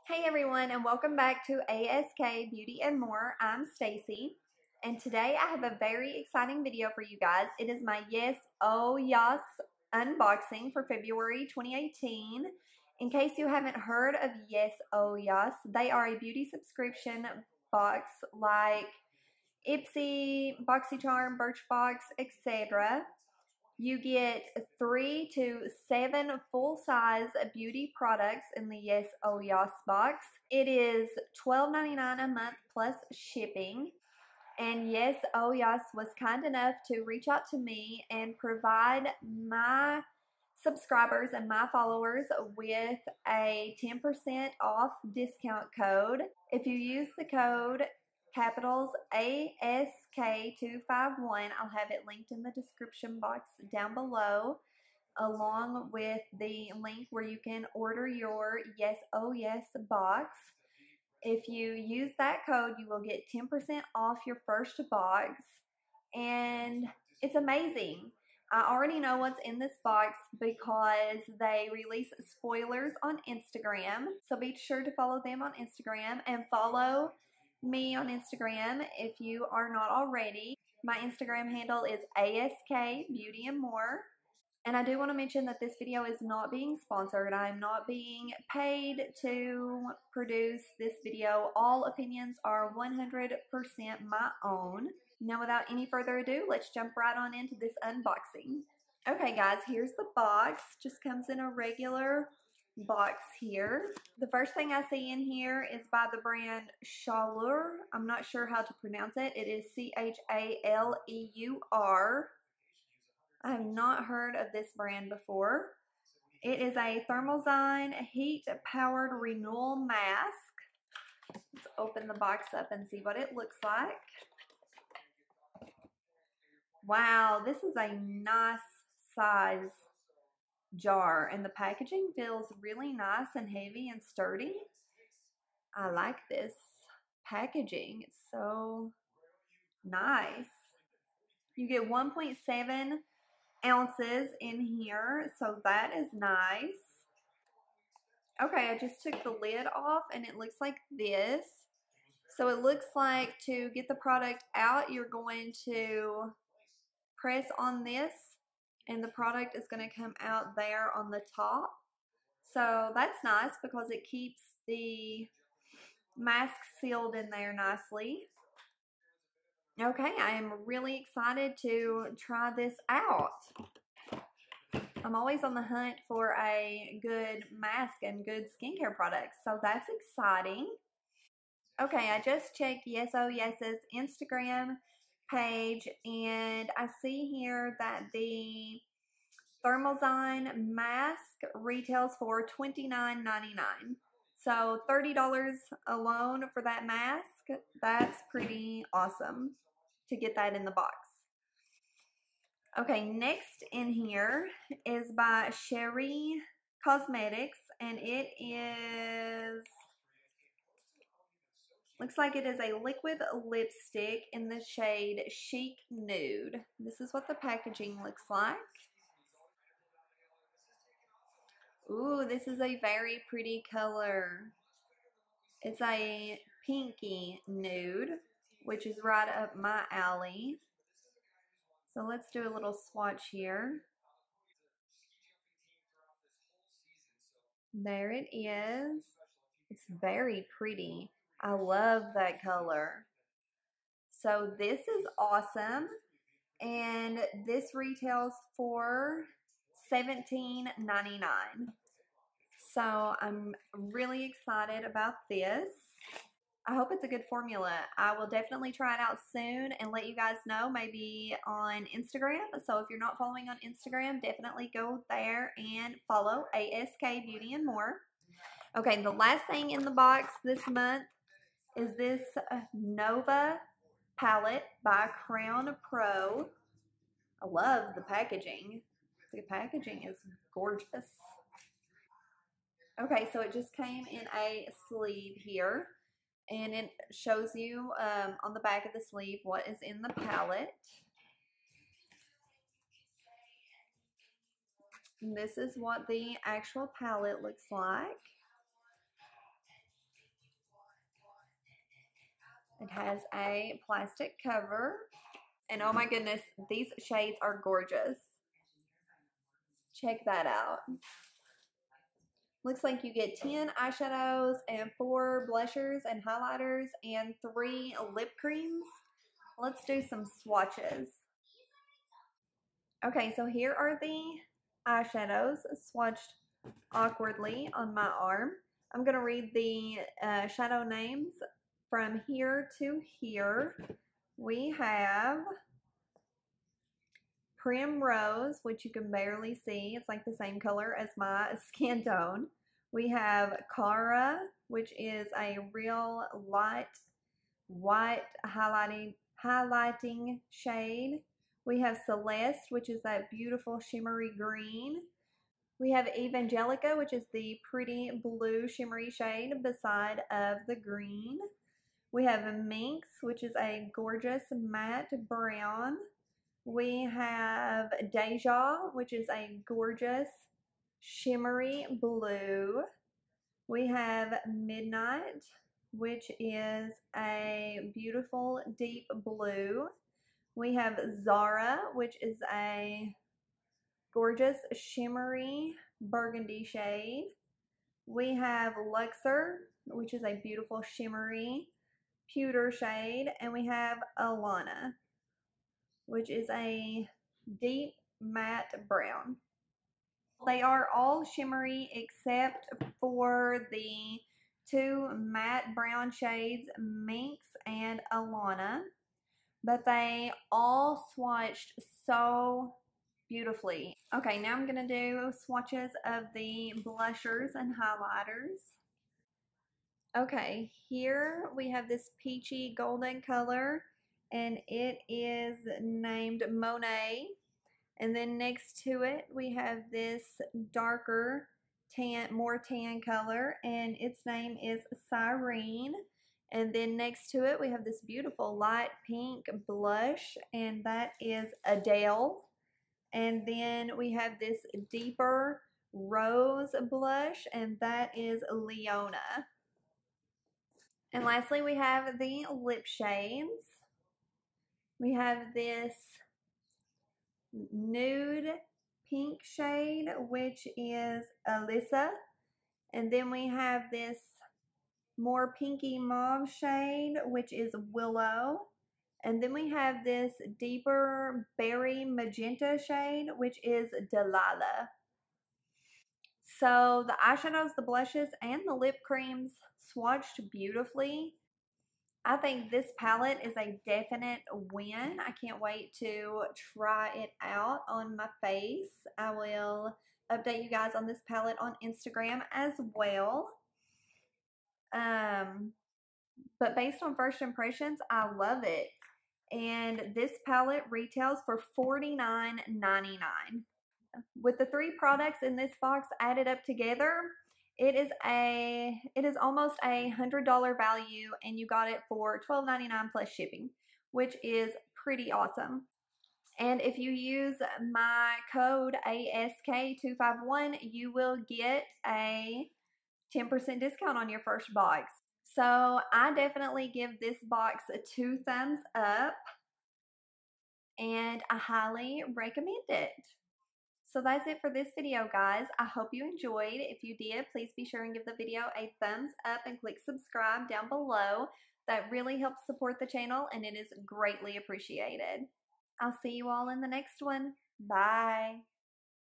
Hey everyone, and welcome back to ASK Beauty and More. I'm Stacy, and today I have a very exciting video for you guys. It is my Yes Oh Yas unboxing for February 2018. In case you haven't heard of Yes Oh Yas, they are a beauty subscription box like Ipsy, BoxyCharm, Birchbox, etc. You get 3 to 7 full-size beauty products in the Yes Oh Yas box. It is $12.99 a month plus shipping. And Yes Oh Yas was kind enough to reach out to me and provide my subscribers and my followers with a 10% off discount code. If you use the code capitals ASK251, I'll have it linked in the description box down below, along with the link where you can order your Yes Oh Yes box. If you use that code, you will get 10% off your first box, and it's amazing. I already know what's in this box because they release spoilers on Instagram. So be sure to follow them on Instagram and follow me on Instagram if you are not already. My Instagram handle is ASK Beauty and More. And I do want to mention that this video is not being sponsored. I'm not being paid to produce this video. All opinions are 100% my own. Now, without any further ado, let's jump right on into this unboxing. Okay, guys, here's the box. Just comes in a regular box here. The first thing I see in here is by the brand Chaleur. I'm not sure how to pronounce it. It is Chaleur. I have not heard of this brand before. It is a Thermalzyme heat-powered renewal mask. Let's open the box up and see what it looks like. Wow, this is a nice size jar, and the packaging feels really nice and heavy and sturdy. I like this packaging. It's so nice. You get 1.7 ounces in here, so that is nice. Okay, I just took the lid off and it looks like this. So it looks like to get the product out, you're going to press on this and the product is going to come out there on the top. So that's nice because it keeps the mask sealed in there nicely. Okay, I am really excited to try this out. I'm always on the hunt for a good mask and good skincare products, so that's exciting. Okay, I just checked Yes Oh Yas's Instagram page, and I see here that the Thermalzyme mask retails for $29.99. So $30 alone for that mask. That's pretty awesome to get that in the box. Okay, next in here is by Sherry Cosmetics, and it is, looks like it is a liquid lipstick in the shade Chic Nude. This is what the packaging looks like. Ooh, this is a very pretty color. It's a pinky nude, which is right up my alley. So let's do a little swatch here. There it is. It's very pretty. I love that color. So this is awesome. And this retails for $17.99. So I'm really excited about this. I hope it's a good formula. I will definitely try it out soon and let you guys know, maybe on Instagram. So if you're not following on Instagram, definitely go there and follow ASK Beauty and More. Okay, the last thing in the box this month is this Nova palette by Crown Pro. I love the packaging. The packaging is gorgeous. Okay, so it just came in a sleeve here, and it shows you on the back of the sleeve what is in the palette. And this is what the actual palette looks like. It has a plastic cover. And oh my goodness, these shades are gorgeous. Check that out. Looks like you get 10 eyeshadows and 4 blushers and highlighters and 3 lip creams. Let's do some swatches. Okay, so here are the eyeshadows swatched awkwardly on my arm. I'm going to read the shadow names from here to here. We have Primrose, which you can barely see. It's like the same color as my skin tone. We have Cara, which is a real light white highlighting shade. We have Celeste, which is that beautiful shimmery green. We have Evangelica, which is the pretty blue shimmery shade beside of the green. We have Minx, which is a gorgeous matte brown. We have Deja, which is a gorgeous shimmery blue. We have Midnight, which is a beautiful deep blue. We have Zara, which is a gorgeous shimmery burgundy shade. We have Luxor, which is a beautiful shimmery pewter shade. And we have Alana, which is a deep matte brown. They are all shimmery except for the 2 matte brown shades, Minx and Alana, but they all swatched so beautifully. Okay, now I'm going to do swatches of the blushers and highlighters. Okay, here we have this peachy golden color, and it is named Monet. And then next to it, we have this darker tan, more tan color, and its name is Cyrene. And then next to it, we have this beautiful light pink blush, and that is Adele. And then we have this deeper rose blush, and that is Leona. And lastly, we have the lip shades. We have this nude pink shade, which is Alyssa. And then we have this more pinky mauve shade, which is Willow. And then we have this deeper berry magenta shade, which is Delilah. So the eyeshadows, the blushes, and the lip creams swatched beautifully. I think this palette is a definite win. I can't wait to try it out on my face. I will update you guys on this palette on Instagram as well. But based on first impressions, I love it. And this palette retails for $49.99. With the 3 products in this box added up together, it is almost $100 value, and you got it for $12.99 plus shipping, which is pretty awesome. And if you use my code ASK251, you will get a 10% discount on your first box. So I definitely give this box 2 thumbs up, and I highly recommend it. So that's it for this video, guys. I hope you enjoyed. If you did, please be sure and give the video a thumbs up and click subscribe down below. That really helps support the channel, and it is greatly appreciated. I'll see you all in the next one. Bye.